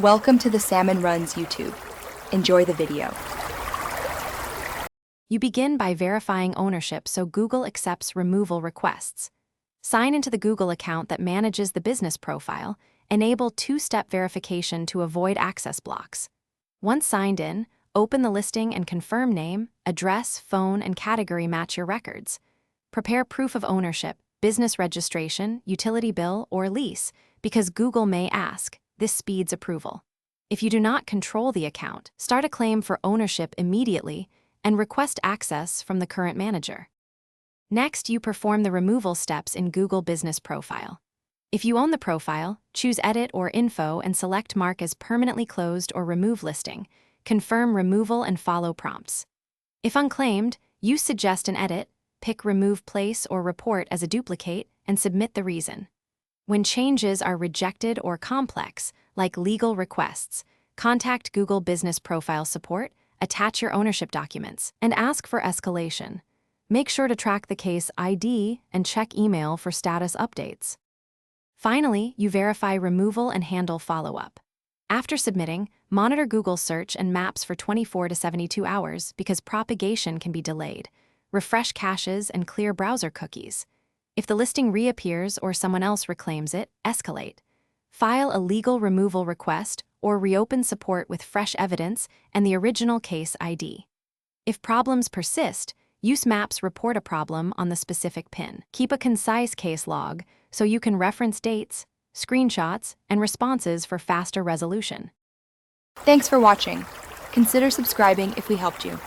Welcome to the Salmon Runs YouTube. Enjoy the video. You begin by verifying ownership so Google accepts removal requests. Sign into the Google account that manages the business profile. Enable two-step verification to avoid access blocks. Once signed in, open the listing and confirm name, address, phone, and category match your records. Prepare proof of ownership, business registration, utility bill, or lease, because Google may ask. This speeds approval. If you do not control the account, start a claim for ownership immediately and request access from the current manager. Next, you perform the removal steps in Google Business Profile. If you own the profile, choose Edit or Info and select Mark as Permanently Closed or Remove Listing. Confirm removal and follow prompts. If unclaimed, you suggest an edit, pick Remove Place or Report as a duplicate, and submit the reason. When changes are rejected or complex, like legal requests, contact Google Business Profile Support, attach your ownership documents, and ask for escalation. Make sure to track the case ID and check email for status updates. Finally, you verify removal and handle follow-up. After submitting, monitor Google search and maps for 24 to 72 hours because propagation can be delayed. Refresh caches and clear browser cookies. If the listing reappears or someone else reclaims it, escalate. File a legal removal request or reopen support with fresh evidence and the original case ID. If problems persist, use Maps report a problem on the specific PIN. Keep a concise case log so you can reference dates, screenshots, and responses for faster resolution. Thanks for watching. Consider subscribing if we helped you.